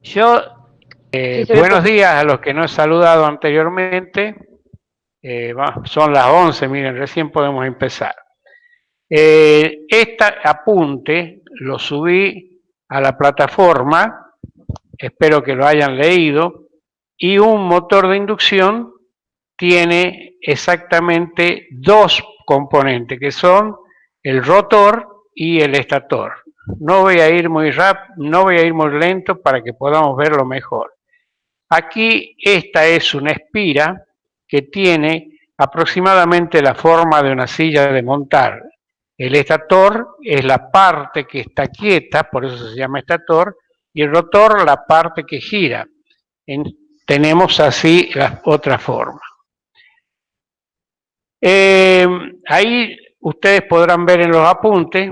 Yo, Sí, se ve buenos días a los que no he saludado anteriormente. Son las 11, miren, recién podemos empezar. Este apunte lo subí a la plataforma, espero que lo hayan leído, y un motor de inducción tiene exactamente dos componentes, que son el rotor y el estator. No voy a ir muy rápido, no voy a ir muy lento para que podamos verlo mejor. Aquí esta es una espira que tiene aproximadamente la forma de una silla de montar. El estator es la parte que está quieta, por eso se llama estator, y el rotor la parte que gira. Tenemos así la otra forma. Ahí ustedes podrán ver en los apuntes,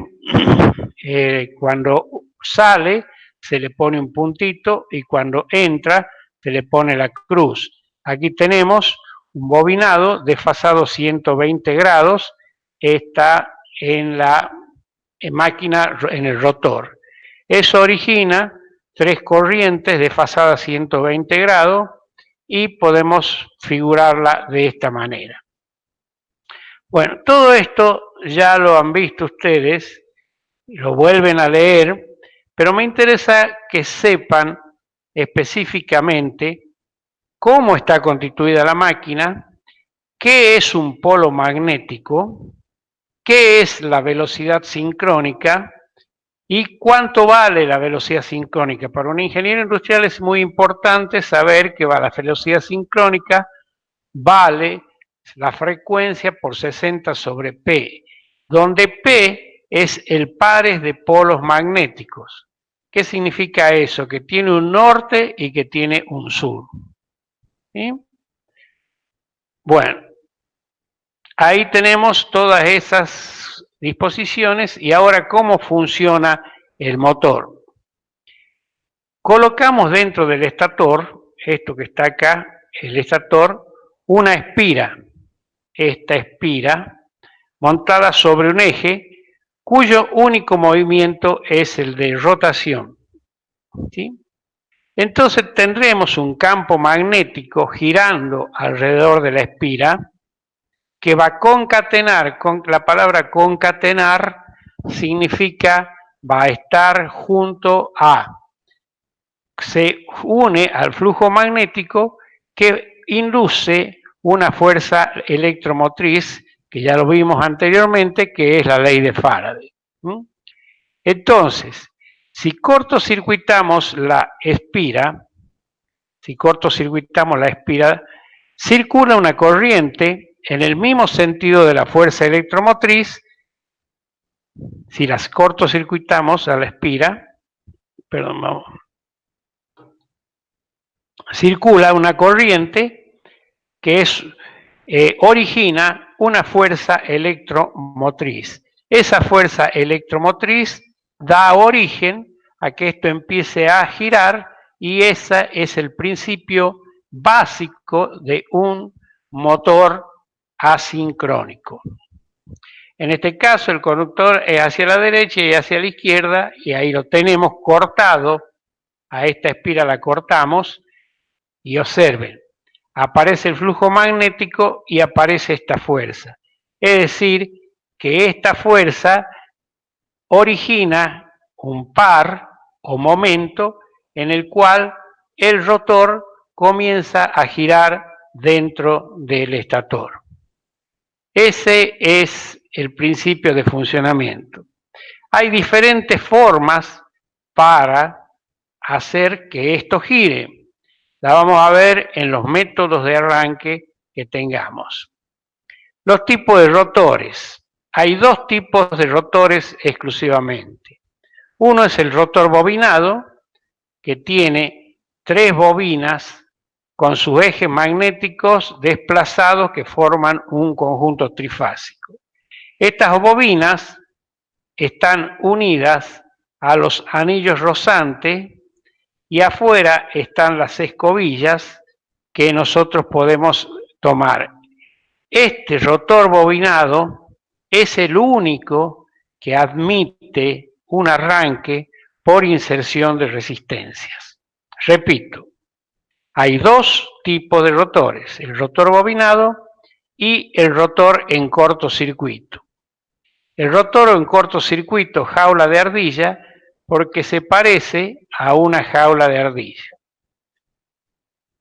cuando sale se le pone un puntito y cuando entra se le pone la cruz. Aquí tenemos un bobinado desfasado 120 grados, está en la máquina, en el rotor. Eso origina tres corrientes desfasadas 120 grados y podemos figurarla de esta manera. Bueno, todo esto ya lo han visto ustedes, lo vuelven a leer, pero me interesa que sepan específicamente cómo está constituida la máquina, qué es un polo magnético, qué es la velocidad sincrónica y cuánto vale la velocidad sincrónica. Para un ingeniero industrial es muy importante saber que la velocidad sincrónica vale la frecuencia por 60 sobre P, donde P es el pares de polos magnéticos. ¿Qué significa eso? Que tiene un norte y que tiene un sur. ¿Sí? Bueno, ahí tenemos todas esas disposiciones y ahora cómo funciona el motor. Colocamos dentro del estator, esto que está acá, el estator, una espira. Esta espira montada sobre un eje cuyo único movimiento es el de rotación. ¿Sí? Entonces tendremos un campo magnético girando alrededor de la espira que va a concatenar, con la palabra concatenar significa va a estar junto a, se une al flujo magnético que induce una fuerza electromotriz, que ya lo vimos anteriormente, que es la ley de Faraday. Entonces, si cortocircuitamos la espira, circula una corriente en el mismo sentido de la fuerza electromotriz. Si las cortocircuitamos a la espira, perdón, vamos, circula una corriente que origina una fuerza electromotriz. Esa fuerza electromotriz da origen a que esto empiece a girar y ese es el principio básico de un motor asincrónico. En este caso el conductor es hacia la derecha y hacia la izquierda y ahí lo tenemos cortado, a esta espira la cortamos y observen, aparece el flujo magnético y aparece esta fuerza. Es decir, que esta fuerza origina un par o momento en el cual el rotor comienza a girar dentro del estator. Ese es el principio de funcionamiento. Hay diferentes formas para hacer que esto gire. La vamos a ver en los métodos de arranque que tengamos. Los tipos de rotores. Hay dos tipos de rotores exclusivamente. Uno es el rotor bobinado, que tiene tres bobinas con sus ejes magnéticos desplazados que forman un conjunto trifásico. Estas bobinas están unidas a los anillos rosantes y afuera están las escobillas que nosotros podemos tomar. Este rotor bobinado es el único que admite un arranque por inserción de resistencias. Repito, hay dos tipos de rotores, el rotor bobinado y el rotor en cortocircuito. El rotor en cortocircuito, jaula de ardilla, porque se parece a una jaula de ardilla.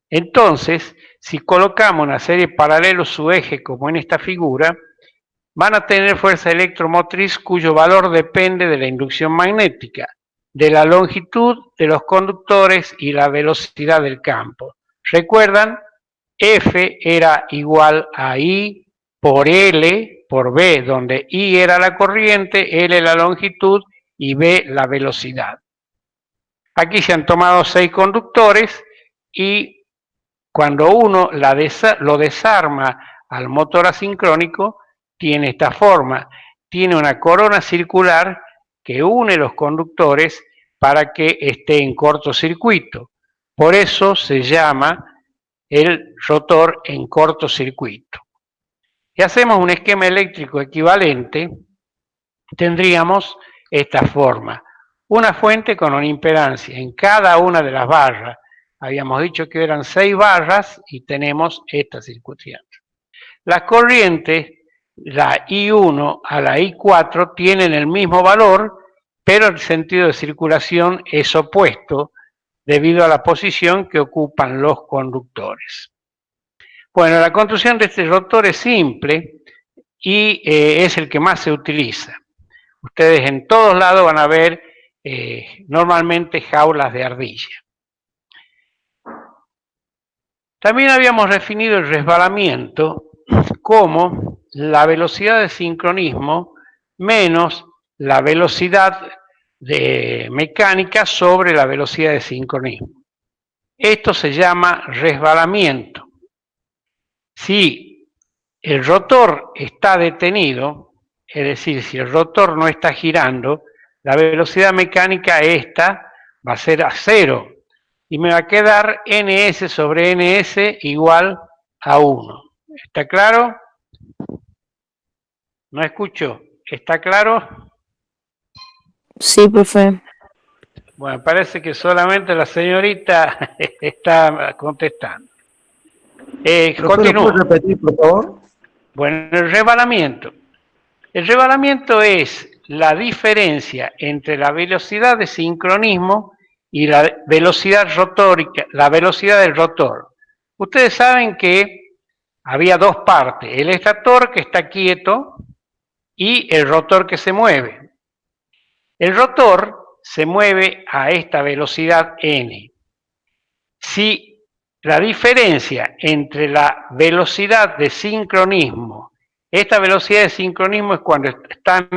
Entonces, si colocamos una serie paralelo su eje como en esta figura, van a tener fuerza electromotriz cuyo valor depende de la inducción magnética, de la longitud de los conductores y la velocidad del campo. ¿Recuerdan? F era igual a I por L por B, donde I era la corriente, L la longitud y B la velocidad. Aquí se han tomado 6 conductores y cuando uno lo desarma al motor asincrónico, tiene esta forma. Tiene una corona circular que une los conductores para que esté en cortocircuito. Por eso se llama el rotor en cortocircuito. Si hacemos un esquema eléctrico equivalente, tendríamos esta forma. Una fuente con una impedancia en cada una de las barras. Habíamos dicho que eran 6 barras y tenemos esta circunstancia. Las corrientes, la I1 a la I4, tienen el mismo valor, pero el sentido de circulación es opuesto debido a la posición que ocupan los conductores. Bueno, la construcción de este rotor es simple y es el que más se utiliza. Ustedes en todos lados van a ver normalmente jaulas de ardilla. También habíamos definido el resbalamiento como la velocidad de sincronismo menos la velocidad de mecánica sobre la velocidad de sincronismo. Esto se llama resbalamiento. Si el rotor está detenido, es decir, si el rotor no está girando, la velocidad mecánica esta va a ser a 0 y me va a quedar ns sobre ns igual a 1. ¿Está claro? No escucho. ¿Está claro? Sí, profe. Bueno, parece que solamente la señorita está contestando. Continúo. ¿Puedo repetir, por favor? Bueno, el resbalamiento. El resbalamiento es la diferencia entre la velocidad de sincronismo y la velocidad rotórica, la velocidad del rotor. Ustedes saben que había dos partes, el estator que está quieto y el rotor que se mueve. El rotor se mueve a esta velocidad n. Si la diferencia entre la velocidad de sincronismo, esta velocidad de sincronismo es cuando están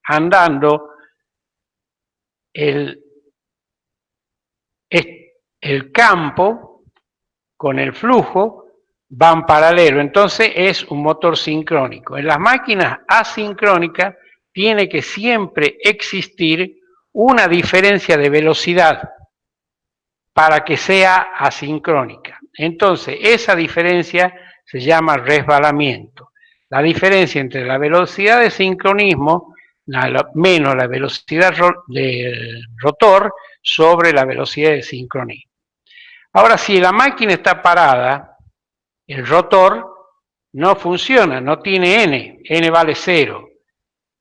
andando el campo con el flujo, van paralelo, entonces es un motor sincrónico. En las máquinas asincrónicas tiene que siempre existir una diferencia de velocidad para que sea asincrónica. Entonces, esa diferencia se llama resbalamiento. La diferencia entre la velocidad de sincronismo menos la velocidad del rotor sobre la velocidad de sincronismo. Ahora, si la máquina está parada, el rotor no funciona, no tiene n vale 0.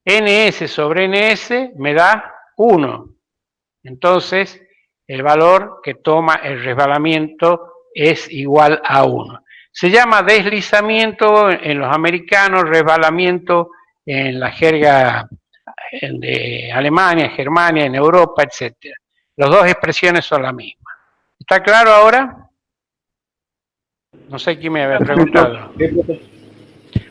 ns sobre ns me da 1. Entonces, el valor que toma el resbalamiento es igual a 1. Se llama deslizamiento en los americanos, resbalamiento en la jerga de Alemania, Germania, en Europa, etc. Las dos expresiones son las mismas. ¿Está claro ahora? No sé quién me había preguntado.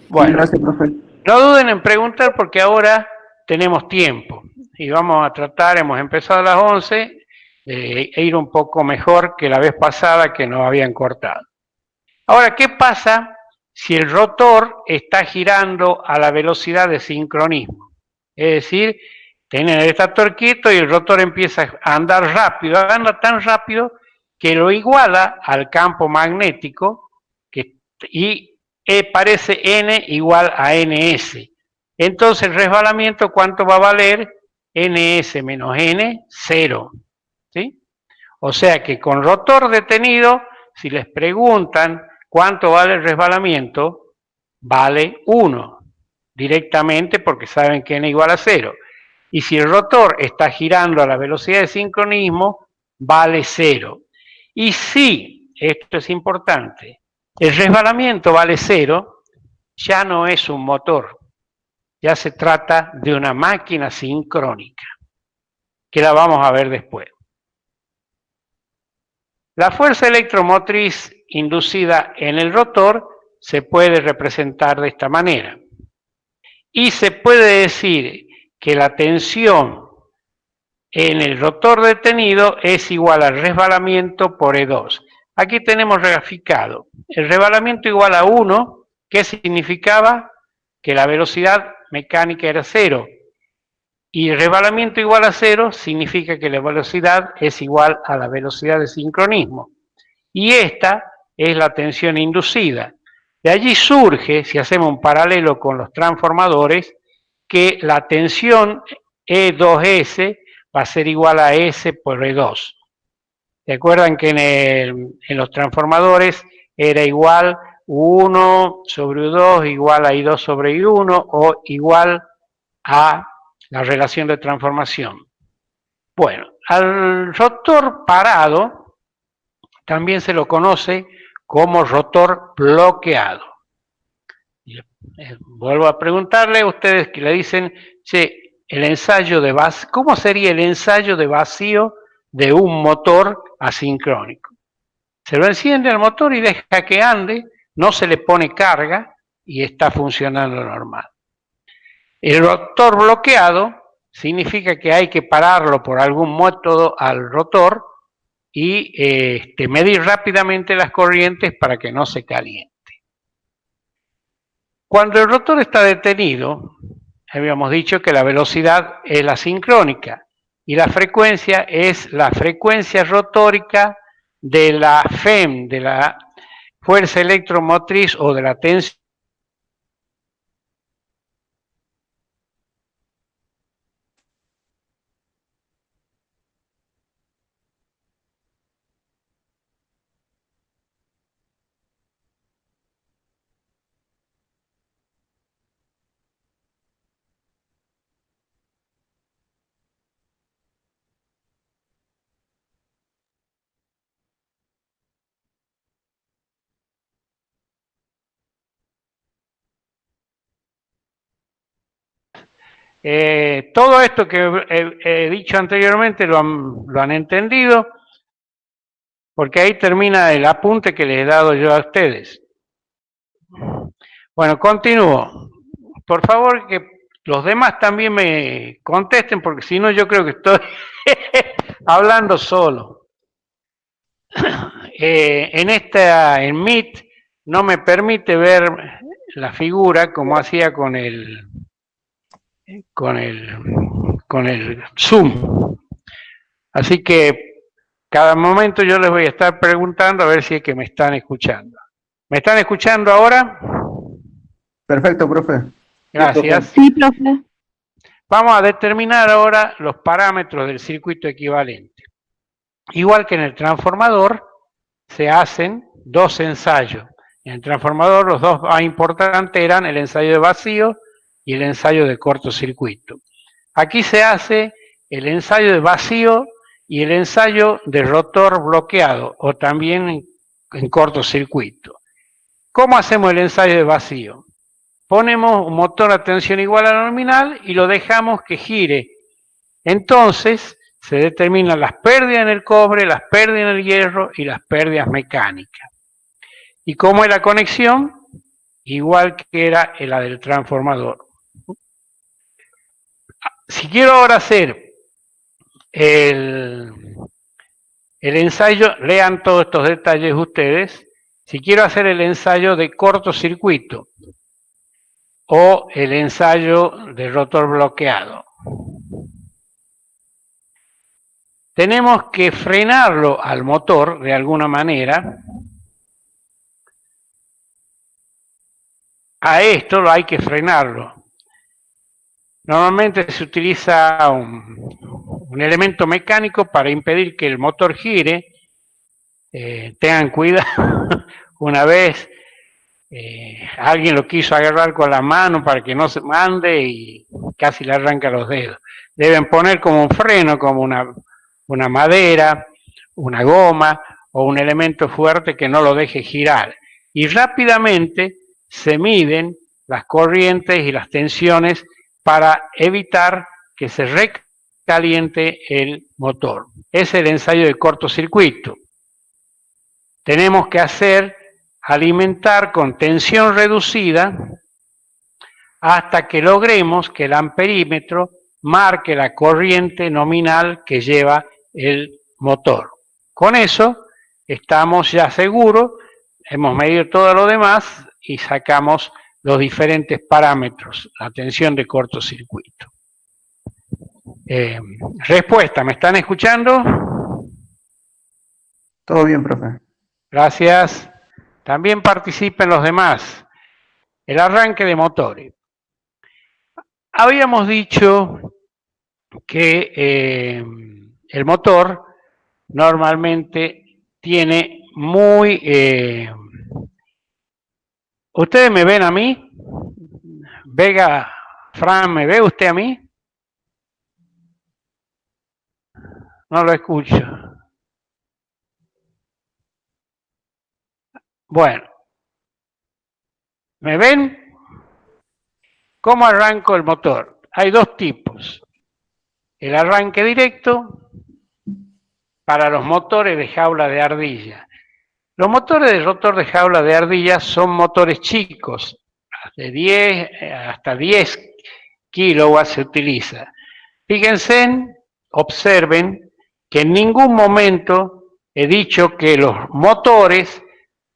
Bueno, gracias, profe. No duden en preguntar porque ahora tenemos tiempo y vamos a tratar, hemos empezado a las 11, de ir un poco mejor que la vez pasada que nos habían cortado. Ahora, ¿qué pasa si el rotor está girando a la velocidad de sincronismo? Es decir, tienen el estator quieto y el rotor empieza a andar rápido, anda tan rápido que lo iguala al campo magnético y parece n igual a ns. Entonces el resbalamiento, ¿cuánto va a valer? ns menos n, 0. ¿Sí? O sea que con rotor detenido, si les preguntan cuánto vale el resbalamiento, vale 1 directamente porque saben que n igual a 0. Y si el rotor está girando a la velocidad de sincronismo, vale 0. Y si, esto es importante, el resbalamiento vale 0, ya no es un motor, ya se trata de una máquina sincrónica, que la vamos a ver después. La fuerza electromotriz inducida en el rotor se puede representar de esta manera. Y se puede decir que la tensión en el rotor detenido es igual al resbalamiento por E2. Aquí tenemos graficado el resbalamiento igual a 1, que significaba que la velocidad mecánica era 0. Y resbalamiento igual a 0 significa que la velocidad es igual a la velocidad de sincronismo. Y esta es la tensión inducida. De allí surge, si hacemos un paralelo con los transformadores, que la tensión E2S va a ser igual a S por E2. ¿Se acuerdan que en los transformadores era igual 1 sobre U2 igual a I2 sobre I1 o igual a la relación de transformación? Bueno, al rotor parado también se lo conoce como rotor bloqueado. Vuelvo a preguntarle a ustedes que le dicen, che, el ensayo de vacío, ¿cómo sería el ensayo de vacío de un motor asincrónico? Se lo enciende al motor y deja que ande, no se le pone carga y está funcionando normal. El rotor bloqueado significa que hay que pararlo por algún método al rotor y medir rápidamente las corrientes para que no se caliente. Cuando el rotor está detenido, habíamos dicho que la velocidad es la sincrónica y la frecuencia es la frecuencia rotórica de la FEM, de la fuerza electromotriz o de la tensión. Todo esto que he dicho anteriormente lo han entendido, porque ahí termina el apunte que les he dado yo a ustedes. Bueno, continúo. Por favor, que los demás también me contesten, porque si no yo creo que estoy hablando solo. En Meet no me permite ver la figura como hacía con el Zoom. Así que cada momento yo les voy a estar preguntando a ver si es que me están escuchando. ¿Me están escuchando ahora? Perfecto, profe. Gracias. Sí, profe. Vamos a determinar ahora los parámetros del circuito equivalente. Igual que en el transformador, se hacen dos ensayos. En el transformador los dos más importantes eran el ensayo de vacío y el ensayo de cortocircuito. Aquí se hace el ensayo de vacío y el ensayo de rotor bloqueado o también en cortocircuito. ¿Cómo hacemos el ensayo de vacío? Ponemos un motor a tensión igual a la nominal y lo dejamos que gire. Entonces se determinan las pérdidas en el cobre, las pérdidas en el hierro y las pérdidas mecánicas. ¿Y cómo es la conexión? Igual que era la del transformador. Si quiero ahora hacer el ensayo, lean todos estos detalles ustedes. Si quiero hacer el ensayo de cortocircuito o el ensayo de rotor bloqueado, tenemos que frenarlo al motor de alguna manera. A esto lo hay que frenarlo. Normalmente se utiliza un elemento mecánico para impedir que el motor gire. Tengan cuidado, una vez alguien lo quiso agarrar con la mano para que no se mande y casi le arranca los dedos. Deben poner como un freno, como una madera, una goma o un elemento fuerte que no lo deje girar. Y rápidamente se miden las corrientes y las tensiones para evitar que se recaliente el motor. Es el ensayo de cortocircuito. Tenemos que alimentar con tensión reducida hasta que logremos que el amperímetro marque la corriente nominal que lleva el motor. Con eso estamos ya seguros, hemos medido todo lo demás y sacamos los diferentes parámetros, la tensión de cortocircuito. Respuesta, ¿me están escuchando? Todo bien, profe. Gracias. También participen los demás. El arranque de motores. Habíamos dicho que el motor normalmente tiene ¿Ustedes me ven a mí? Vega, Fran, ¿me ve usted a mí? No lo escucho. Bueno, ¿me ven? ¿Cómo arranco el motor? Hay dos tipos. El arranque directo para los motores de jaula de ardilla. Los motores de rotor de jaula de ardilla son motores chicos, hasta 10 kilowatts se utiliza. Fíjense, observen que en ningún momento he dicho que los motores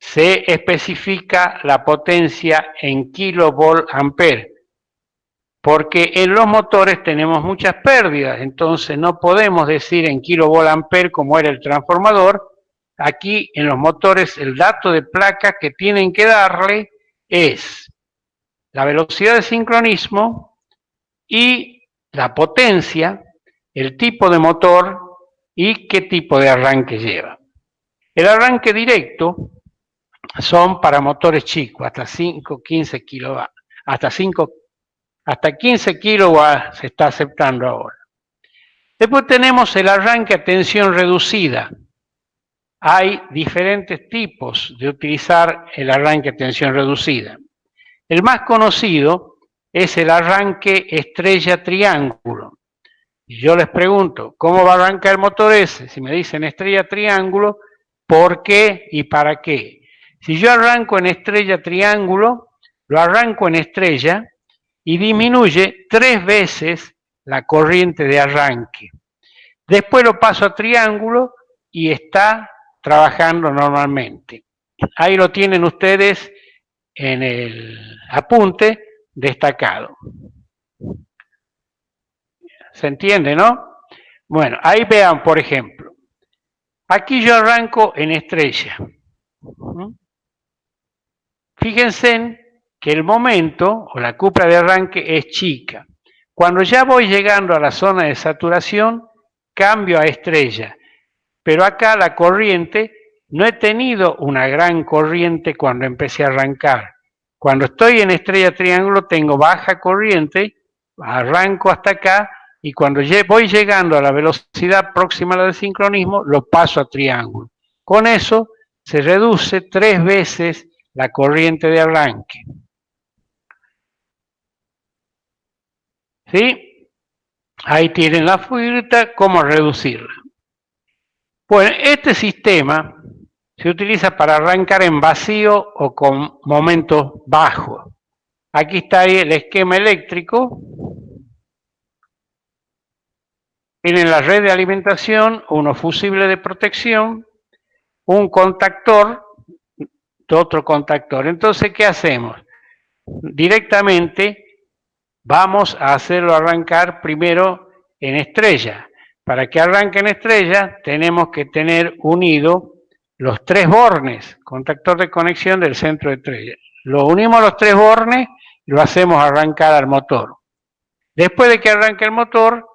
se especifica la potencia en kilovolt ampere, porque en los motores tenemos muchas pérdidas, entonces no podemos decir en kilovolt ampere como era el transformador. Aquí en los motores el dato de placa que tienen que darle es la velocidad de sincronismo y la potencia, el tipo de motor y qué tipo de arranque lleva. El arranque directo son para motores chicos, hasta 15 kilowatts, hasta 15 kilowatts se está aceptando ahora. Después tenemos el arranque a tensión reducida. Hay diferentes tipos de utilizar el arranque a tensión reducida. El más conocido es el arranque estrella triángulo. Y yo les pregunto, ¿cómo va a arrancar el motor ese? Si me dicen estrella triángulo, ¿por qué y para qué? Si yo arranco en estrella triángulo, lo arranco en estrella y disminuye 3 veces la corriente de arranque. Después lo paso a triángulo y está trabajando normalmente. Ahí lo tienen ustedes en el apunte destacado. ¿Se entiende, no? Bueno, ahí vean, por ejemplo. Aquí yo arranco en estrella. Fíjense que el momento o la cupla de arranque es chica. Cuando ya voy llegando a la zona de saturación, cambio a estrella. Pero acá la corriente, no he tenido una gran corriente cuando empecé a arrancar. Cuando estoy en estrella triángulo tengo baja corriente, arranco hasta acá y cuando voy llegando a la velocidad próxima a la del sincronismo, lo paso a triángulo. Con eso se reduce 3 veces la corriente de arranque. ¿Sí? Ahí tienen la figurita, cómo reducirla. Bueno, este sistema se utiliza para arrancar en vacío o con momentos bajos. Aquí está ahí el esquema eléctrico. Tienen la red de alimentación, unos fusibles de protección, un contactor, otro contactor. Entonces, ¿qué hacemos? Directamente vamos a hacerlo arrancar primero en estrella. Para que arranque en estrella tenemos que tener unido los 3 bornes, contactor de conexión del centro de estrella. Lo unimos los 3 bornes y lo hacemos arrancar al motor. Después de que arranque el motor,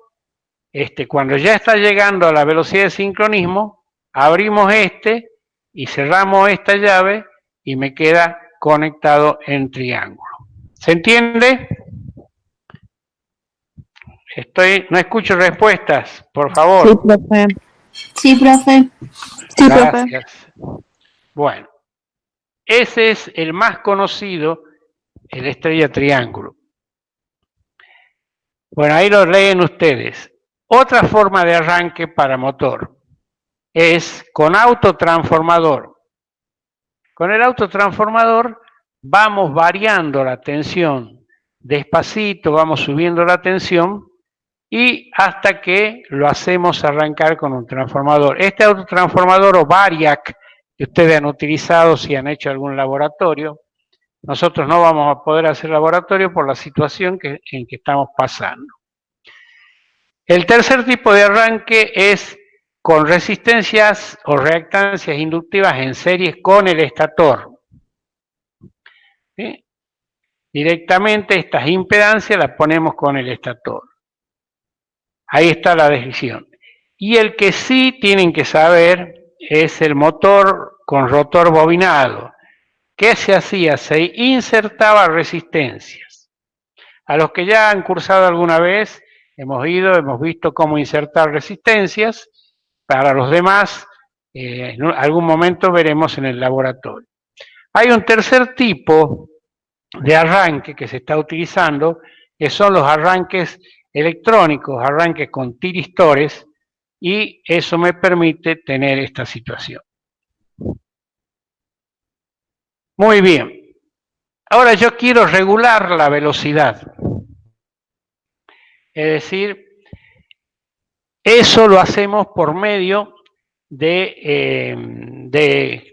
cuando ya está llegando a la velocidad de sincronismo, abrimos y cerramos esta llave y me queda conectado en triángulo. ¿Se entiende? No escucho respuestas, por favor. Sí, profe. Sí, profe. Sí, profe. Gracias. Bueno, ese es el más conocido, el estrella triángulo. Bueno, ahí lo leen ustedes. Otra forma de arranque para motor es con autotransformador. Con el autotransformador vamos variando la tensión despacito, vamos subiendo la tensión y hasta que lo hacemos arrancar con un transformador. Este autotransformador o variac que ustedes han utilizado si han hecho algún laboratorio, nosotros no vamos a poder hacer laboratorio por la situación en que estamos pasando. El tercer tipo de arranque es con resistencias o reactancias inductivas en series con el estator. ¿Sí? Directamente estas impedancias las ponemos con el estator. Ahí está la decisión. Y el que sí tienen que saber es el motor con rotor bobinado. ¿Qué se hacía? Se insertaba resistencias. A los que ya han cursado alguna vez, hemos visto cómo insertar resistencias. Para los demás, en algún momento veremos en el laboratorio. Hay un tercer tipo de arranque que se está utilizando, que son los arranques electrónicos, arranques con tiristores, y eso me permite tener esta situación. Muy bien. Ahora yo quiero regular la velocidad. Es decir, eso lo hacemos por medio de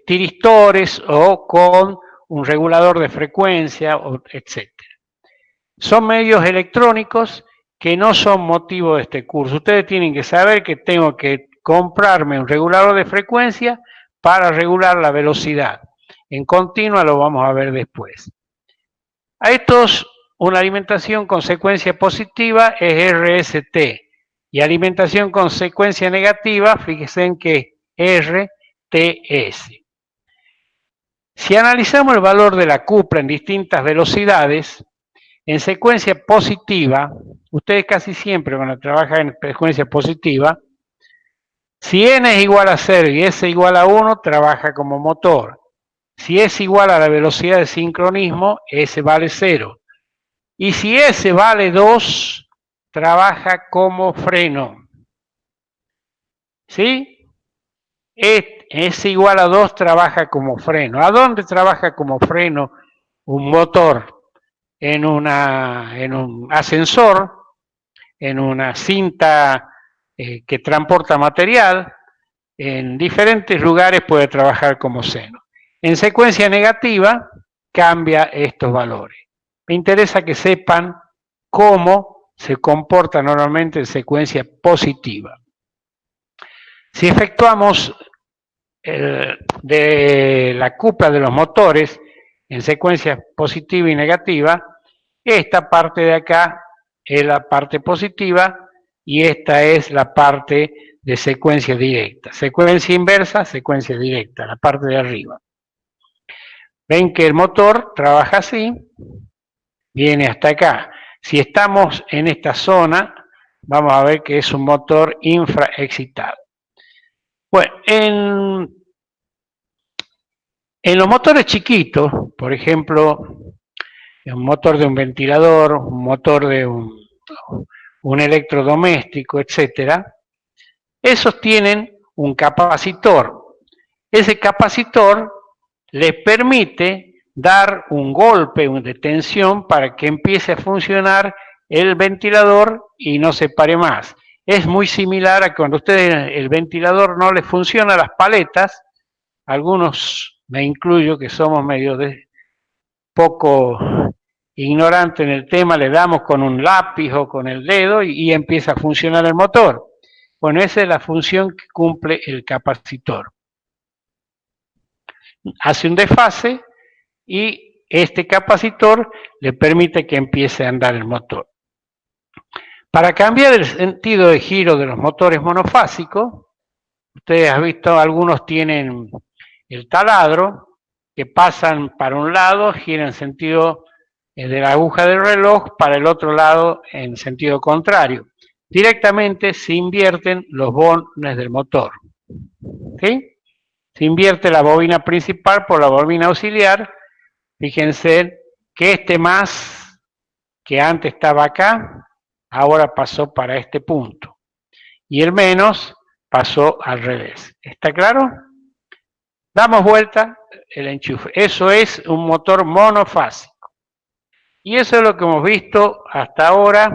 tiristores o con un regulador de frecuencia, etc. Son medios electrónicos que no son motivo de este curso. Ustedes tienen que saber que tengo que comprarme un regulador de frecuencia para regular la velocidad. En continua lo vamos a ver después. A estos, una alimentación con secuencia positiva es RST y alimentación con secuencia negativa, fíjense en que RTS. Si analizamos el valor de la cupla en distintas velocidades, en secuencia positiva, ustedes casi siempre van a trabajar en frecuencia positiva. Si n es igual a 0 y s igual a 1, trabaja como motor. Si s igual a la velocidad de sincronismo, s vale 0. Y si s vale 2, trabaja como freno. ¿Sí? S igual a 2 trabaja como freno. ¿A dónde trabaja como freno un motor? En un ascensor, en una cinta que transporta material, en diferentes lugares puede trabajar como seno. En secuencia negativa cambia estos valores. Me interesa que sepan cómo se comporta normalmente en secuencia positiva. Si efectuamos de la cupla de los motores en secuencia positiva y negativa, esta parte de acá es la parte positiva y esta es la parte de secuencia directa. Secuencia inversa, secuencia directa, la parte de arriba. Ven que el motor trabaja así, viene hasta acá. Si estamos en esta zona, vamos a ver que es un motor infraexcitado. Bueno, en los motores chiquitos, por ejemplo, un motor de un ventilador, un motor de un electrodoméstico, etcétera, esos tienen un capacitor. Ese capacitor les permite dar un golpe de tensión para que empiece a funcionar el ventilador y no se pare más. Es muy similar a cuando ustedes el ventilador no les funciona las paletas, algunos, me incluyo, que somos medio poco ignorantes en el tema, le damos con un lápiz o con el dedo y empieza a funcionar el motor. Bueno, esa es la función que cumple el capacitor. Hace un desfase y este capacitor le permite que empiece a andar el motor. Para cambiar el sentido de giro de los motores monofásicos, ustedes han visto, algunos tienen el taladro, que pasan para un lado, giran en sentido de la aguja del reloj, para el otro lado en sentido contrario. Directamente se invierten los bones del motor. ¿Sí? Se invierte la bobina principal por la bobina auxiliar. Fíjense que este más que antes estaba acá, ahora pasó para este punto. Y el menos pasó al revés. ¿Está claro? Damos vuelta el enchufe. Eso es un motor monofásico. Y eso es lo que hemos visto hasta ahora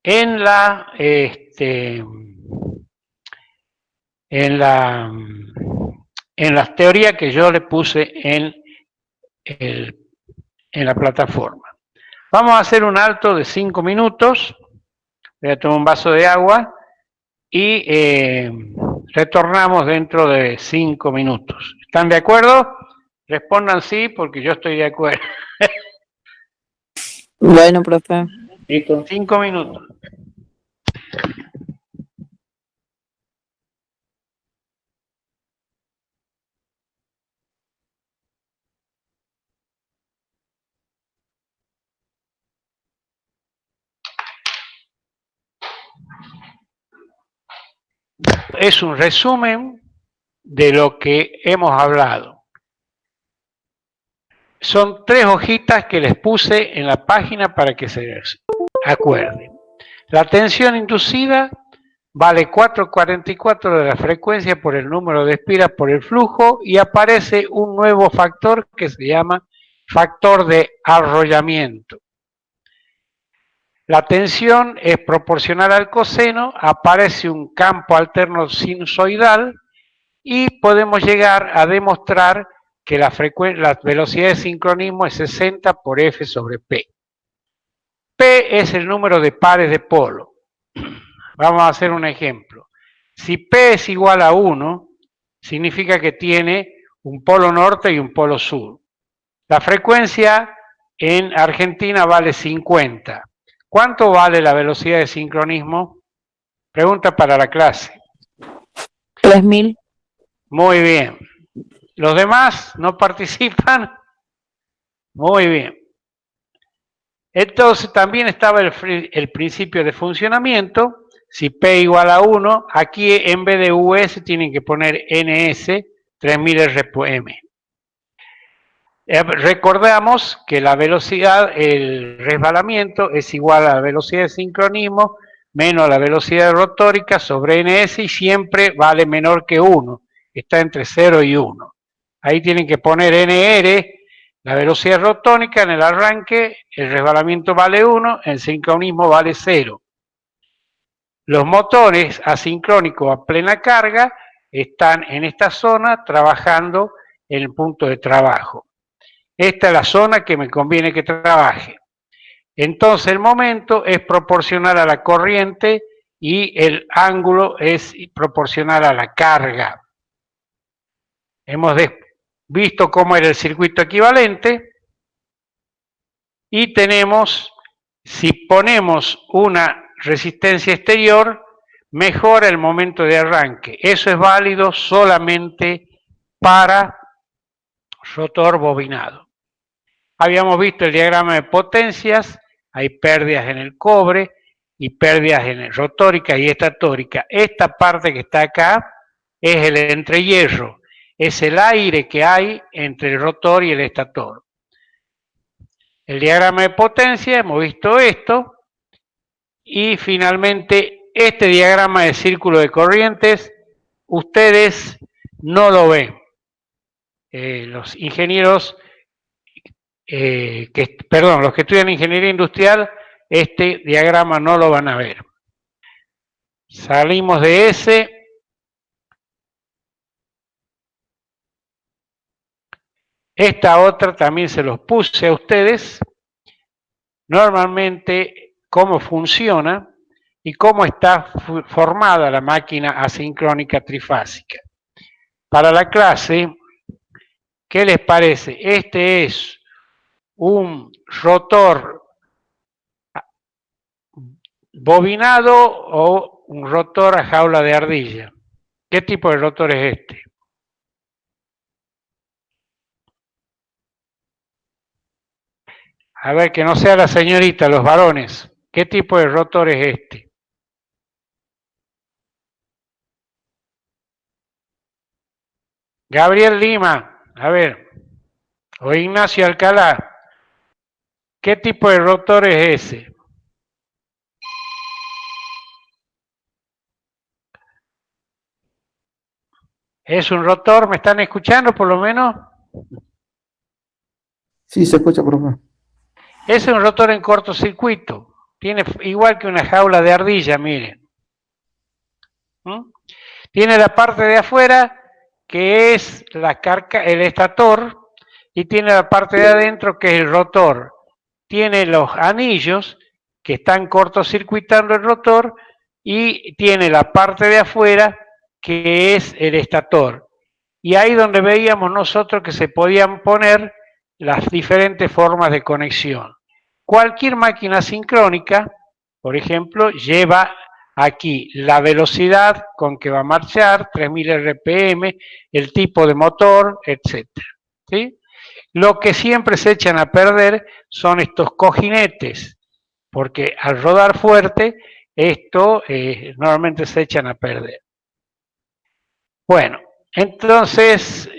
en las teorías que yo le puse en la plataforma. Vamos a hacer un alto de 5 minutos. Voy a tomar un vaso de agua y retornamos dentro de 5 minutos. ¿Están de acuerdo? Respondan sí, porque yo estoy de acuerdo. Bueno, profe. Listo. 5 minutos. Es un resumen de lo que hemos hablado. Son 3 hojitas que les puse en la página para que se acuerden. La tensión inducida vale 4,44 de la frecuencia por el número de espiras por el flujo y aparece un nuevo factor que se llama factor de arrollamiento. La tensión es proporcional al coseno, aparece un campo alterno sinusoidal y podemos llegar a demostrar que la velocidad de sincronismo es 60 por F sobre P. P es el número de pares de polo. Vamos a hacer un ejemplo. Si P es igual a 1, significa que tiene un polo norte y un polo sur. La frecuencia en Argentina vale 50. ¿Cuánto vale la velocidad de sincronismo? Pregunta para la clase. 3000. Muy bien. ¿Los demás no participan? Muy bien. Entonces también estaba el principio de funcionamiento. Si P igual a 1, aquí en vez de US tienen que poner NS 3000 RPM. Recordamos que la velocidad, el resbalamiento es igual a la velocidad de sincronismo menos la velocidad rotórica sobre NS y siempre vale menor que 1. Está entre 0 y 1. Ahí tienen que poner NR, la velocidad rotórica en el arranque, el resbalamiento vale 1, el sincronismo vale 0. Los motores asincrónicos a plena carga están en esta zona trabajando en el punto de trabajo. Esta es la zona que me conviene que trabaje. Entonces el momento es proporcional a la corriente y el ángulo es proporcional a la carga. Hemos visto cómo era el circuito equivalente y tenemos, si ponemos una resistencia exterior, mejora el momento de arranque. Eso es válido solamente para rotor bobinado. Habíamos visto el diagrama de potencias, hay pérdidas en el cobre y pérdidas en rotórica y estatórica. Esta parte que está acá es el entrehierro, es el aire que hay entre el rotor y el estator. El diagrama de potencia, hemos visto esto, y finalmente este diagrama de círculo de corrientes, ustedes no lo ven. Los ingenieros los que estudian ingeniería industrial, este diagrama no lo van a ver. Salimos de ese. Esta otra también se los puse a ustedes. Normalmente, cómo funciona y cómo está formada la máquina asincrónica trifásica. Para la clase, ¿qué les parece? Este es un rotor bobinado o un rotor a jaula de ardilla. ¿Qué tipo de rotor es este? A ver, que no sea la señorita, los varones. ¿Qué tipo de rotor es este? Gabriel Lima, a ver, o Ignacio Alcalá, ¿qué tipo de rotor es ese? ¿Es un rotor? ¿Me están escuchando por lo menos? Sí, se escucha, profe. Es un rotor en cortocircuito. Tiene igual que una jaula de ardilla, miren. ¿Mm? Tiene la parte de afuera, que es el estator, y tiene la parte de adentro, que es el rotor. Tiene los anillos que están cortocircuitando el rotor y tiene la parte de afuera, que es el estator. Y ahí donde veíamos nosotros que se podían poner las diferentes formas de conexión. Cualquier máquina sincrónica, por ejemplo, lleva aquí la velocidad con que va a marchar, 3000 RPM, el tipo de motor, etc. ¿Sí? Lo que siempre se echan a perder son estos cojinetes, porque al rodar fuerte, esto normalmente se echan a perder. Bueno, entonces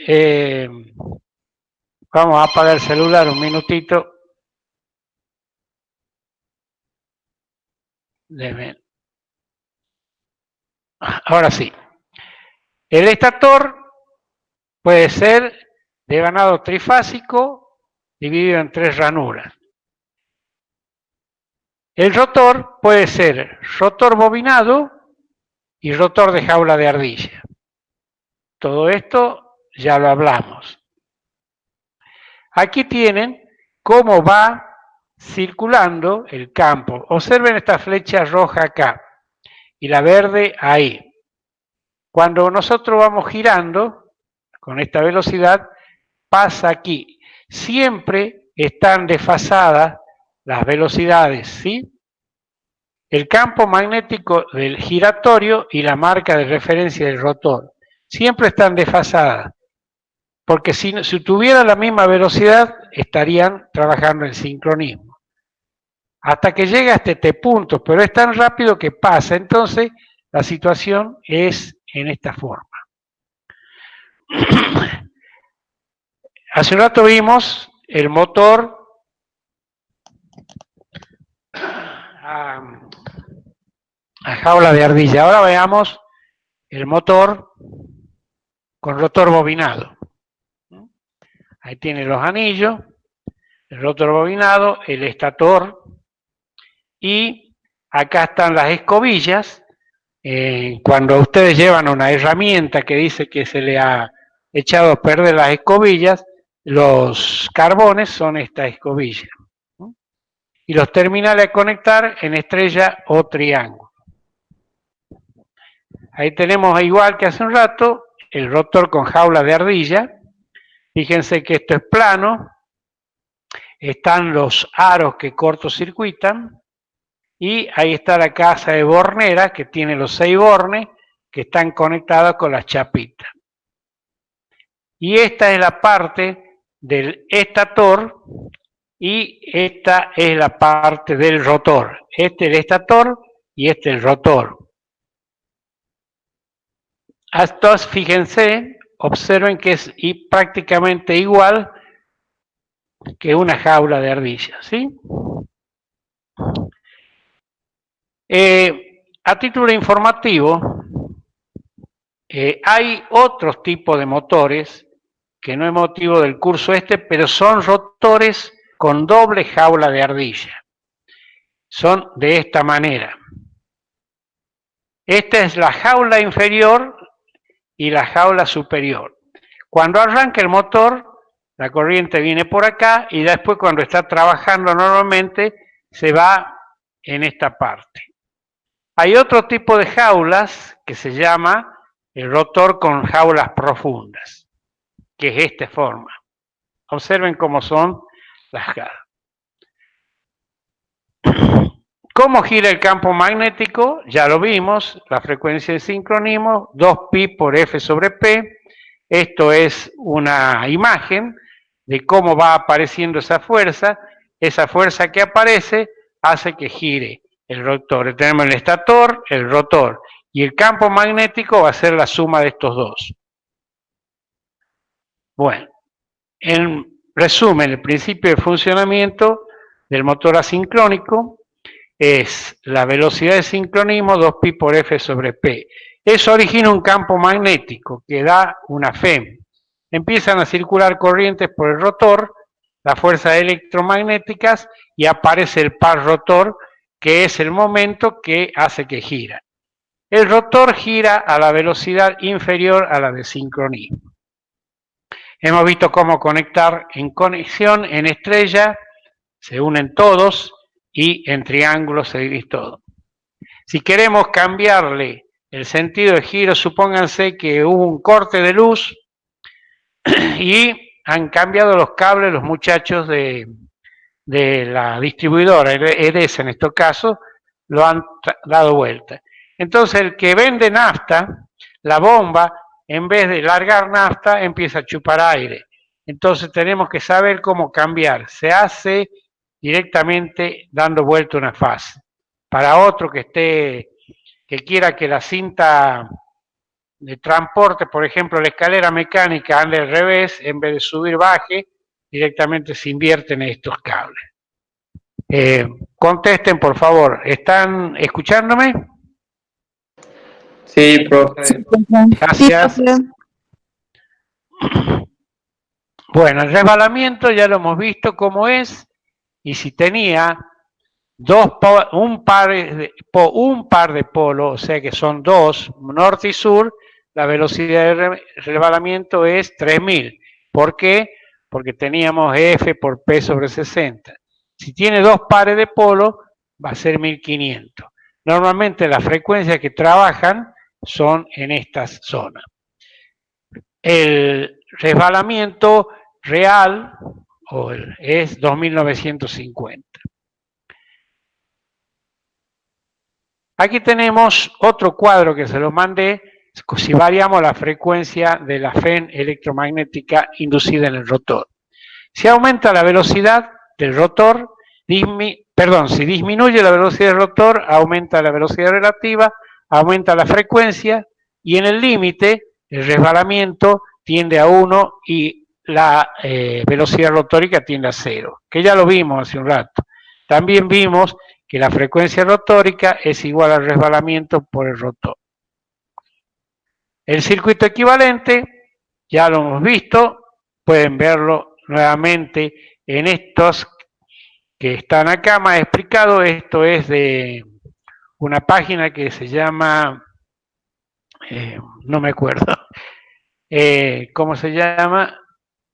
vamos a apagar el celular un minutito. Ahora sí. El estator puede ser de ganado trifásico dividido en 3 ranuras. El rotor puede ser rotor bobinado y rotor de jaula de ardilla. Todo esto ya lo hablamos. Aquí tienen cómo va circulando el campo. Observen esta flecha roja acá y la verde ahí. Cuando nosotros vamos girando con esta velocidad, pasa aquí. Siempre están desfasadas las velocidades, ¿sí? El campo magnético del giratorio y la marca de referencia del rotor. Siempre están desfasadas. Porque si tuviera la misma velocidad, estarían trabajando en sincronismo. Hasta que llega hasta este punto, pero es tan rápido que pasa. Entonces, la situación es en esta forma. Hace un rato vimos el motor a jaula de ardilla. Ahora veamos el motor con rotor bobinado. Ahí tiene los anillos, el rotor bobinado, el estator, y acá están las escobillas. Cuando ustedes llevan una herramienta que dice que se le ha echado a perder las escobillas, los carbones son esta escobilla. Y los terminales a conectar en estrella o triángulo. Ahí tenemos, igual que hace un rato, el rotor con jaula de ardilla. Fíjense que esto es plano. Están los aros que cortocircuitan. Y ahí está la casa de bornera, que tiene los 6 bornes que están conectados con las chapitas. Y esta es la parte del estator y esta es la parte del rotor. Este es el estator y este es el rotor. Estos, fíjense, observen que es prácticamente igual que una jaula de ardilla, ¿sí? A título informativo, hay otros tipos de motores que no es motivo del curso pero son rotores con doble jaula de ardilla. Son de esta manera. Esta es la jaula inferior y la jaula superior. Cuando arranca el motor, la corriente viene por acá y después cuando está trabajando normalmente se va en esta parte. Hay otro tipo de jaulas que se llama el rotor con jaulas profundas, que es esta forma. Observen cómo son las jaulas. ¿Cómo gira el campo magnético? Ya lo vimos, la frecuencia de sincronismo, 2pi por F sobre P. Esto es una imagen de cómo va apareciendo esa fuerza. Esa fuerza que aparece hace que gire el rotor. Tenemos el estator, el rotor, y el campo magnético va a ser la suma de estos dos. Bueno, en resumen, el principio de funcionamiento del motor asincrónico es la velocidad de sincronismo 2pi por F sobre P. Eso origina un campo magnético que da una FEM. Empiezan a circular corrientes por el rotor, las fuerzas electromagnéticas, y aparece el par rotor, que es el momento que hace que gira. El rotor gira a la velocidad inferior a la de sincronismo. Hemos visto cómo conectar en conexión, en estrella, se unen todos, y en triángulo se divide todo. Si queremos cambiarle el sentido de giro, supónganse que hubo un corte de luz y han cambiado los cables los muchachos de la distribuidora, EDES en estos casos, lo han dado vuelta. Entonces el que vende nafta, la bomba, en vez de largar nafta, empieza a chupar aire. Entonces tenemos que saber cómo cambiar. Se hace directamente dando vuelta una fase. Para otro que quiera que la cinta de transporte, por ejemplo, la escalera mecánica ande al revés, en vez de subir, baje, directamente se invierten estos cables. Contesten, por favor. ¿Están escuchándome? Sí, profe. Sí, profe. Gracias. Sí, profe. Bueno, el resbalamiento ya lo hemos visto cómo es, y si tenía un par de polos, o sea que son dos, norte y sur, la velocidad de resbalamiento es 3000. ¿Por qué? Porque teníamos F por P sobre 60. Si tiene dos pares de polos, va a ser 1500. Normalmente las frecuencias que trabajan son en estas zonas. El resbalamiento real es 2950. Aquí tenemos otro cuadro que se lo mandé, si variamos la frecuencia de la FEN electromagnética inducida en el rotor. Si aumenta la velocidad del rotor, si disminuye la velocidad del rotor, aumenta la velocidad relativa, aumenta la frecuencia, y en el límite, el resbalamiento tiende a 1 y la velocidad rotórica tiende a 0, que ya lo vimos hace un rato. También vimos que la frecuencia rotórica es igual al resbalamiento por el rotor. El circuito equivalente, ya lo hemos visto, pueden verlo nuevamente en estos que están acá más explicado. Esto es de una página que se llama, no me acuerdo cómo se llama,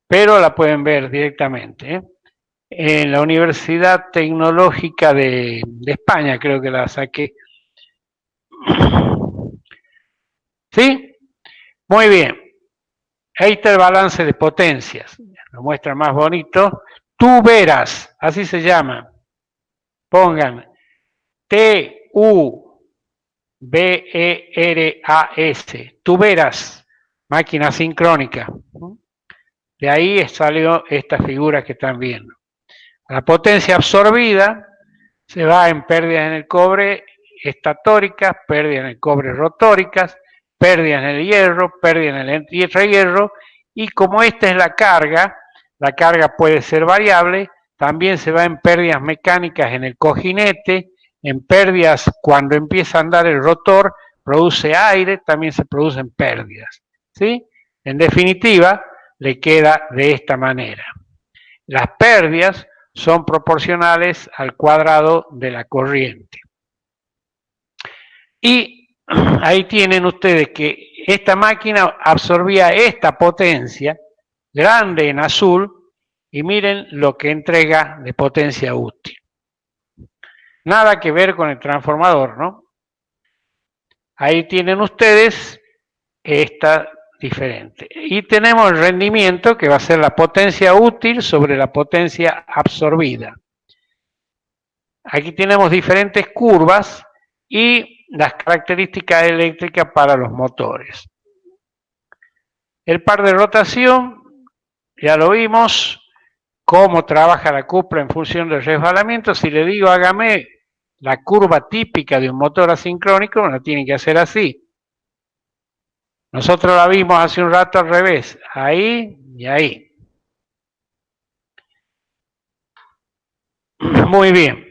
pero la pueden ver directamente, en la Universidad Tecnológica de España, creo que la saqué. ¿Sí? Muy bien. Ahí está el balance de potencias. Lo muestra más bonito. Tuberas, así se llama. Pongan T-U-B-E-R-A-S. Tuberas, máquina sincrónica. De ahí salió esta figura que están viendo. La potencia absorbida se va en pérdidas en el cobre estatóricas, pérdidas en el cobre rotóricas, pérdidas en el hierro, pérdidas en el hierro, y como esta es la carga puede ser variable, también se va en pérdidas mecánicas en el cojinete, en pérdidas cuando empieza a andar el rotor, produce aire, también se producen pérdidas, ¿sí? En definitiva, le queda de esta manera. Las pérdidas son proporcionales al cuadrado de la corriente. Y ahí tienen ustedes que esta máquina absorbía esta potencia grande en azul, y miren lo que entrega de potencia útil. Nada que ver con el transformador, ¿no? Ahí tienen ustedes esta diferente. Y tenemos el rendimiento, que va a ser la potencia útil sobre la potencia absorbida. Aquí tenemos diferentes curvas y las características eléctricas para los motores. El par de rotación, ya lo vimos, cómo trabaja la cupla en función del resbalamiento. Si le digo hágame la curva típica de un motor asincrónico, la tiene que hacer así. Nosotros la vimos hace un rato al revés, ahí y ahí. Muy bien.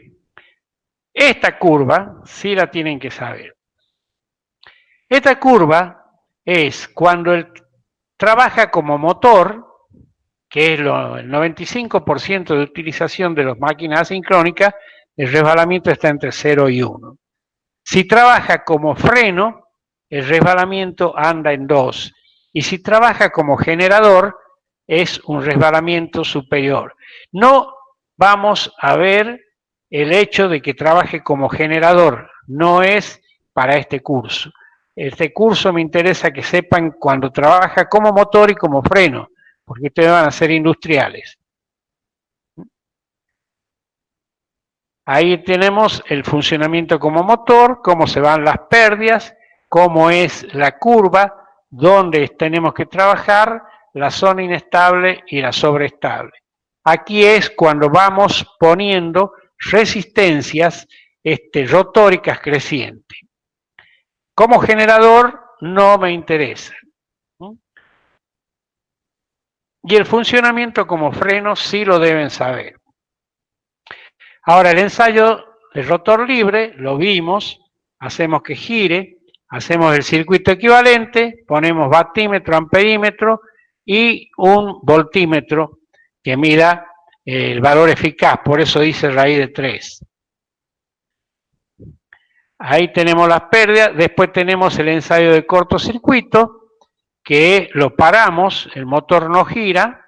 Esta curva sí la tienen que saber. Esta curva es cuando trabaja como motor, que es el 95% de utilización de las máquinas asincrónicas, el resbalamiento está entre 0 y 1. Si trabaja como freno, el resbalamiento anda en 2. Y si trabaja como generador, es un resbalamiento superior. No vamos a ver el hecho de que trabaje como generador, no es para este curso. Este curso me interesa que sepan cuando trabaja como motor y como freno, porque ustedes van a ser industriales. Ahí tenemos el funcionamiento como motor, cómo se van las pérdidas, cómo es la curva, dónde tenemos que trabajar, la zona inestable y la sobreestable. Aquí es cuando vamos poniendo resistencias rotóricas crecientes. Como generador no me interesa. Y el funcionamiento como freno sí lo deben saber. Ahora el ensayo del rotor libre, lo vimos, hacemos que gire, hacemos el circuito equivalente, ponemos batímetro, amperímetro y un voltímetro que mida el valor eficaz, por eso dice raíz de 3. Ahí tenemos las pérdidas, después tenemos el ensayo de cortocircuito, que lo paramos, el motor no gira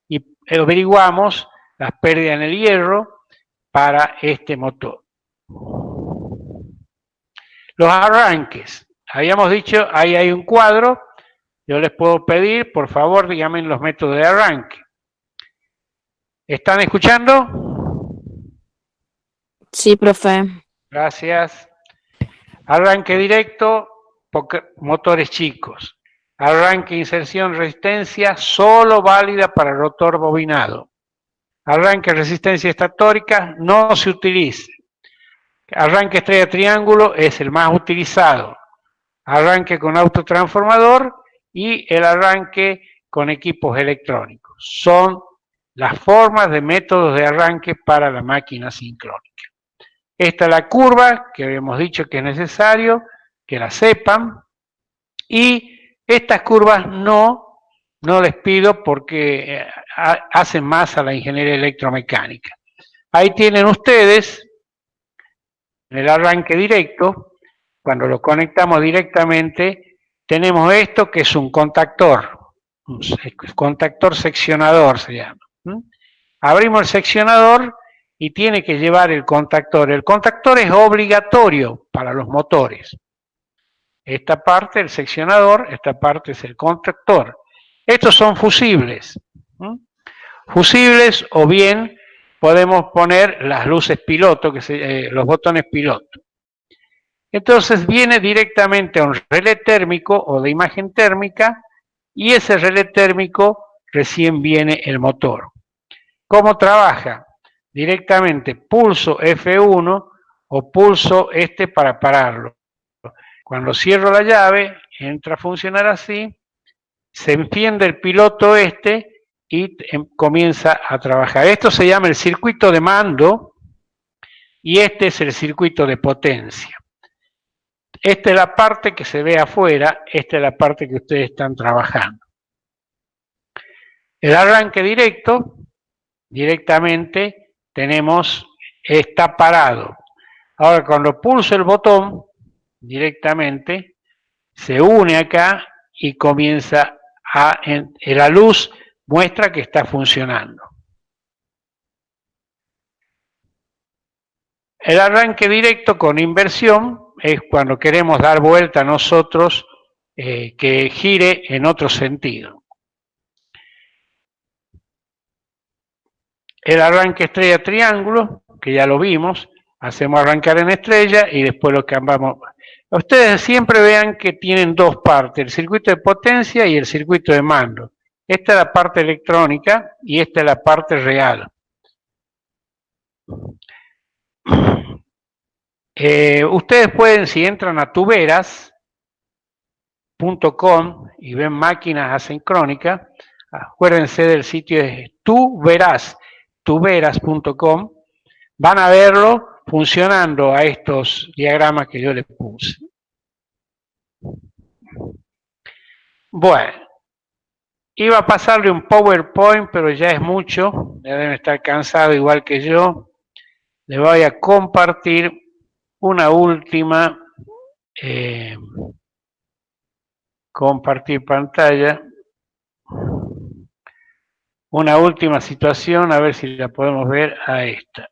y averiguamos las pérdidas en el hierro para este motor. Los arranques, habíamos dicho, ahí hay un cuadro, yo les puedo pedir, por favor, díganme los métodos de arranque. ¿Están escuchando? Sí, profe. Gracias. Arranque directo, motores chicos. Arranque, inserción, resistencia, solo válida para el rotor bobinado. Arranque, resistencia estatórica, no se utilice. Arranque estrella triángulo es el más utilizado. Arranque con autotransformador y el arranque con equipos electrónicos. Son las formas de métodos de arranque para la máquina sincrónica. Esta es la curva que habíamos dicho que es necesario que la sepan. Y estas curvas no les pido porque hacen más a la ingeniería electromecánica. Ahí tienen ustedes el arranque directo. Cuando lo conectamos directamente, tenemos esto que es un contactor seccionador se llama. Abrimos el seccionador y tiene que llevar el contactor. El contactor es obligatorio para los motores. Esta parte, el seccionador, esta parte es el contactor. Estos son fusibles. Fusibles o bien podemos poner las luces piloto, los botones piloto. Entonces viene directamente a un relé térmico o de imagen térmica y ese relé térmico recién viene el motor. ¿Cómo trabaja? Directamente pulso F1 o pulso para pararlo. Cuando cierro la llave, entra a funcionar así, se enciende el piloto y comienza a trabajar. Esto se llama el circuito de mando y este es el circuito de potencia. Esta es la parte que se ve afuera, esta es la parte que ustedes están trabajando. El arranque directo, directamente está parado. Ahora cuando pulso el botón, directamente se une acá y comienza la luz muestra que está funcionando. El arranque directo con inversión es cuando queremos dar vuelta a nosotros que gire en otro sentido. El arranque estrella triángulo, que ya lo vimos, hacemos arrancar en estrella y después lo cambiamos. Ustedes siempre vean que tienen dos partes, el circuito de potencia y el circuito de mando. Esta es la parte electrónica y esta es la parte real. Ustedes pueden, si entran a tuberas.com y ven máquinas asincrónicas, acuérdense del sitio de tuberas.com, van a verlo funcionando a estos diagramas que yo les puse. Bueno, iba a pasarle un PowerPoint, pero ya es mucho, ya deben estar cansados igual que yo. Les voy a compartir una última, compartir pantalla, una última situación, a ver si la podemos ver a esta.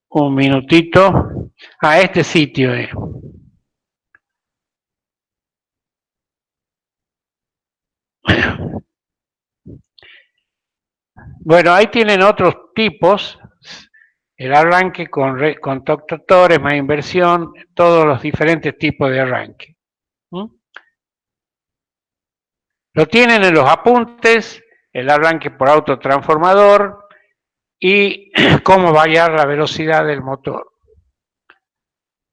Un minutito. A este sitio. Bueno, ahí tienen otros tipos. El arranque con tractores, más inversión, todos los diferentes tipos de arranque. Lo tienen en los apuntes, el arranque por autotransformador y cómo variar la velocidad del motor.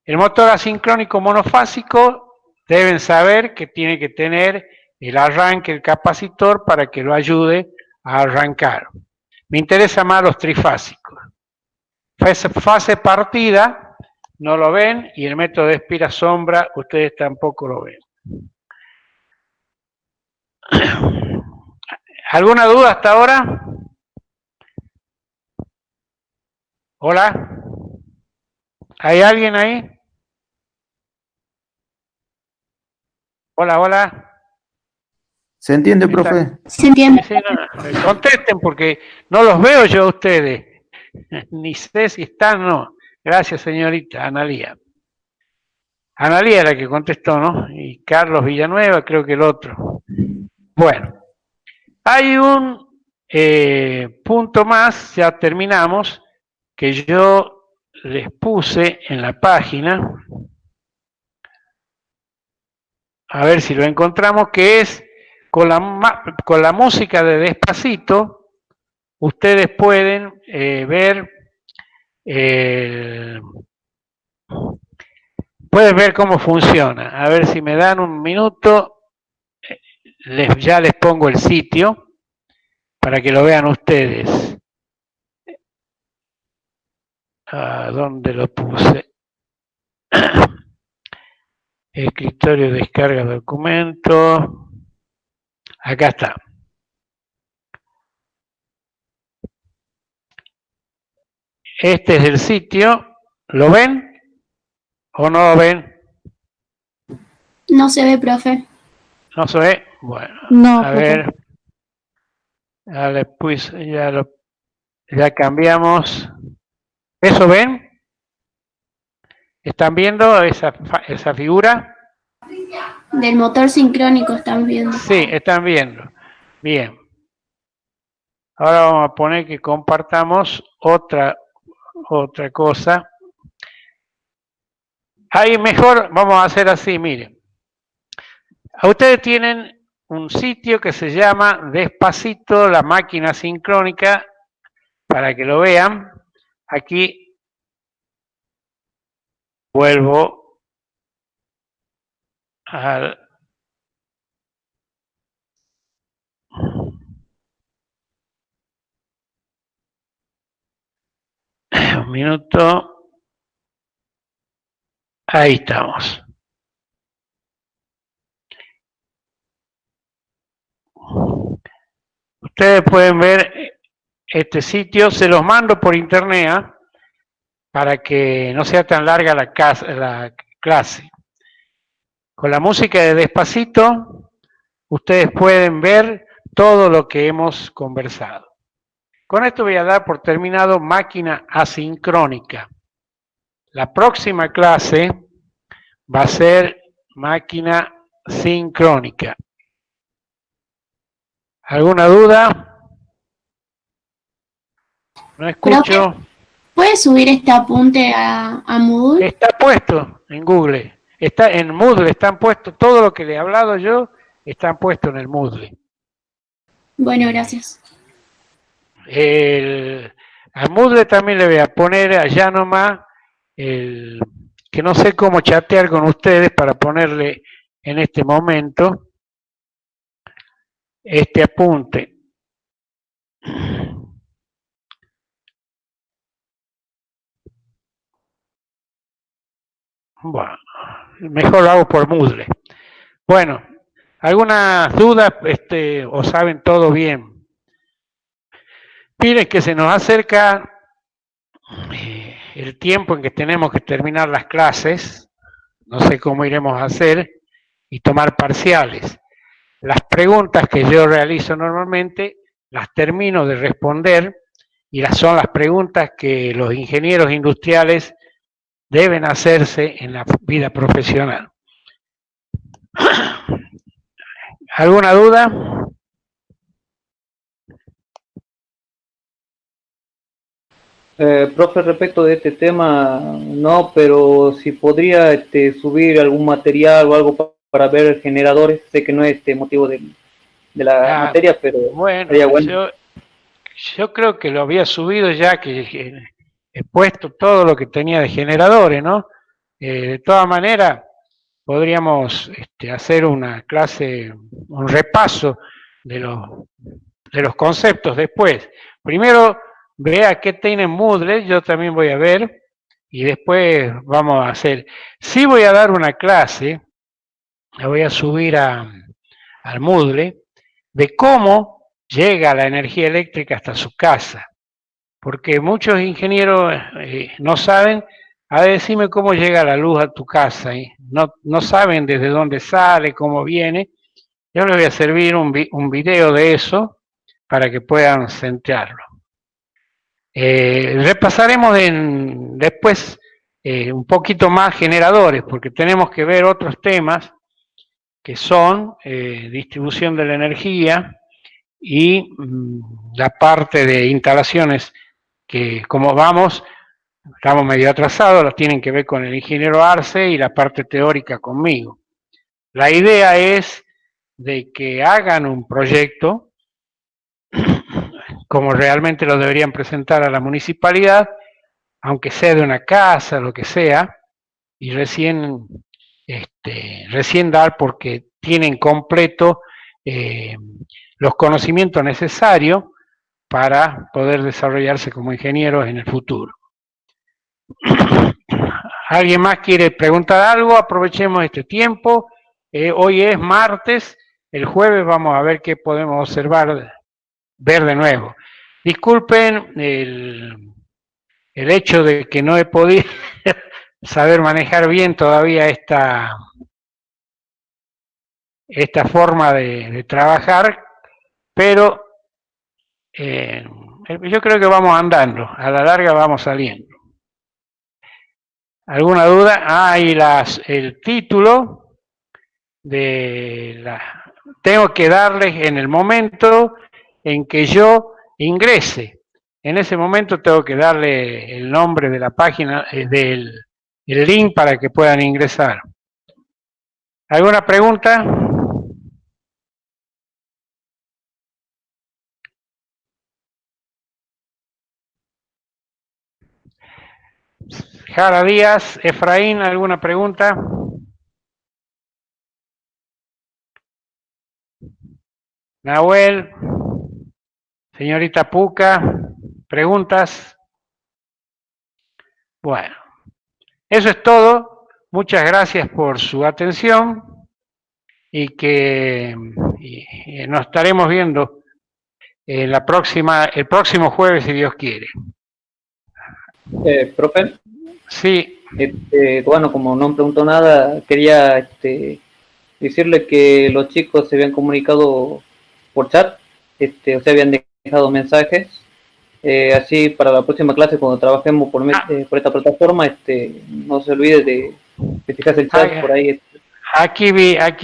El motor asincrónico monofásico deben saber que tiene que tener el arranque, el capacitor, para que lo ayude a arrancar. Me interesa más los trifásicos. Fase partida, no lo ven, y el método de espira-sombra, ustedes tampoco lo ven. ¿Alguna duda hasta ahora? ¿Hola? ¿Hay alguien ahí? Hola, hola. ¿Se entiende, profe? ¿Se entiende? Sí, no, contesten porque no los veo yo a ustedes. Ni sé si están o no. Gracias, señorita Analía. Analía la que contestó, ¿no? Y Carlos Villanueva, creo que el otro. Bueno, hay un punto más, ya terminamos, que yo les puse en la página. A ver si lo encontramos, que es con la música de Despacito, ustedes pueden ver, pueden ver cómo funciona. A ver si me dan un minuto, ya les pongo el sitio para que lo vean ustedes. ¿A dónde lo puse? Escritorio, descarga documento. Acá está. Este es el sitio. ¿Lo ven o no lo ven? No se ve, profe. ¿No se ve? Bueno, No, a profe. ver. Pues ya cambiamos. ¿Eso ven? ¿Están viendo esa figura? Del motor sincrónico están viendo. Sí, están viendo. Bien. Ahora vamos a poner que compartamos otra cosa. Ahí mejor vamos a hacer así, miren. Ustedes tienen un sitio que se llama Despacito, la máquina sincrónica, para que lo vean. Aquí vuelvo al... Un minuto. Ahí estamos. Ustedes pueden ver este sitio, se los mando por internet, ¿eh? Para que no sea tan larga la clase. Con la música de Despacito, ustedes pueden ver todo lo que hemos conversado. Con esto voy a dar por terminado máquina asincrónica. La próxima clase va a ser máquina sincrónica. ¿Alguna duda? No escucho. ¿Puedes subir este apunte a Moodle? Está puesto en Google. Está en Moodle, están puestos, todo lo que le he hablado yo, están puestos en el Moodle. Bueno, gracias. A Moodle también le voy a poner allá nomás, que no sé cómo chatear con ustedes para ponerle en este momento este apunte. Bueno, mejor lo hago por Moodle. Bueno, ¿algunas dudas o saben todo bien? Miren que se nos acerca el tiempo en que tenemos que terminar las clases, no sé cómo iremos a hacer, y tomar parciales. Las preguntas que yo realizo normalmente las termino de responder y son las preguntas que los ingenieros industriales deben hacerse en la vida profesional. ¿Alguna duda? Profe, respecto de este tema, no, pero si podría subir algún material o algo para ver generadores, sé que no es motivo de la materia, pero bueno, sería bueno. Yo creo que lo había subido ya, que he puesto todo lo que tenía de generadores, ¿no? De todas maneras, podríamos hacer una clase, un repaso de los conceptos después. Primero, vea qué tiene Moodle, yo también voy a ver, y después vamos a hacer. Sí voy a dar una clase, la voy a subir al Moodle, de cómo llega la energía eléctrica hasta su casa, porque muchos ingenieros no saben. A ver, decime cómo llega la luz a tu casa, no saben desde dónde sale, cómo viene. Yo les voy a servir un video de eso para que puedan centrarlo. Repasaremos después un poquito más generadores, porque tenemos que ver otros temas que son distribución de la energía y la parte de instalaciones que, como estamos medio atrasados, los tienen que ver con el ingeniero Arce y la parte teórica conmigo. La idea es de que hagan un proyecto como realmente lo deberían presentar a la municipalidad, aunque sea de una casa, lo que sea, y recién dar porque tienen completo los conocimientos necesarios para poder desarrollarse como ingenieros en el futuro. ¿Alguien más quiere preguntar algo? Aprovechemos este tiempo. Hoy es martes, el jueves vamos a ver qué podemos ver de nuevo. Disculpen el hecho de que no he podido saber manejar bien todavía esta forma de trabajar, pero yo creo que vamos andando, a la larga vamos saliendo. ¿Alguna duda? Y el título tengo que darles en el momento en que yo ingrese. En ese momento tengo que darle el nombre de la página, el link para que puedan ingresar. ¿Alguna pregunta? Jara Díaz, Efraín, ¿alguna pregunta? Nahuel, señorita Puca, ¿preguntas? Bueno, eso es todo. Muchas gracias por su atención y nos estaremos viendo en el próximo jueves, si Dios quiere. Profe. Sí. Bueno, como no me preguntó nada, quería decirle que los chicos se habían comunicado por chat, o sea, habían dejado mensajes. Así para la próxima clase, cuando trabajemos por esta plataforma, no se olvide de fijarse el chat por ahí. Aquí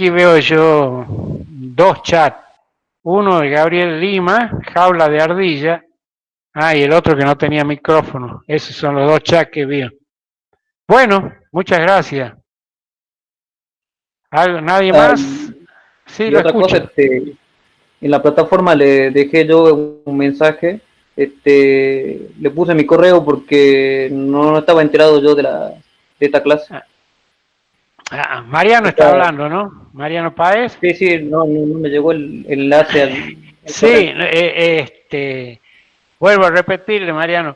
veo yo dos chats. Uno de Gabriel Lima, Jaula de Ardilla, Ah, y el otro que no tenía micrófono. Esos son los dos chats que vi. Bueno, muchas gracias. ¿Nadie Ah, más? Sí, y lo otra cosa, escucho. en la plataforma le dejé yo un mensaje, le puse mi correo porque no estaba enterado yo de esta clase. Mariano está Está- hablando, ¿no? Mariano Páez. sí, sí, no me llegó el enlace al Sí, correo. vuelvo a repetirle, Mariano,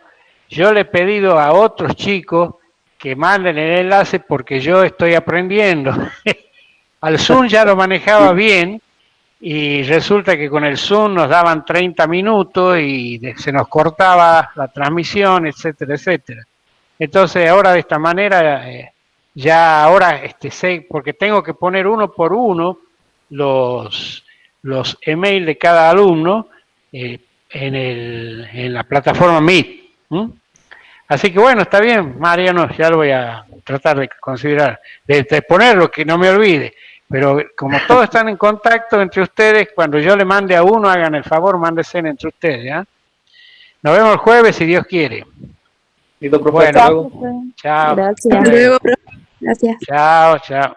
yo le he pedido a otros chicos que manden el enlace porque yo estoy aprendiendo. Al Zoom ya lo manejaba bien y resulta que con el Zoom nos daban 30 minutos y se nos cortaba la transmisión, etcétera, etcétera. Entonces ahora de esta manera, ya ahora sé, porque tengo que poner uno por uno los emails de cada alumno en la plataforma Meet. ¿m? Así que bueno, está bien, Mariano, ya lo voy a tratar de considerar, de ponerlo, que no me olvide. Pero como todos están en contacto entre ustedes, cuando yo le mande a uno, hagan el favor, mándense entre ustedes. ¿Ya? Nos vemos el jueves, si Dios quiere. Listo, profe, Bueno, hasta luego. Profe. chao. Gracias. Hasta luego. Gracias. Chao, chao.